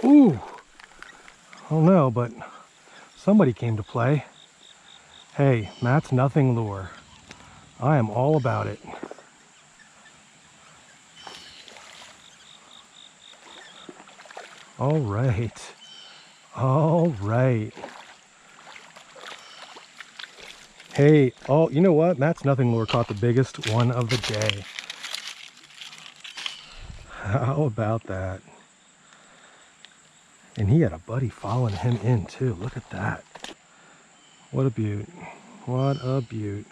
Ooh, I don't know, but somebody came to play. Hey, Matt's Nothing lure. I am all about it. All right. All right. Hey, oh, you know what? Matt's Nothing lure caught the biggest one of the day. How about that? And he had a buddy following him in too. Look at that. What a beaut. What a beaut.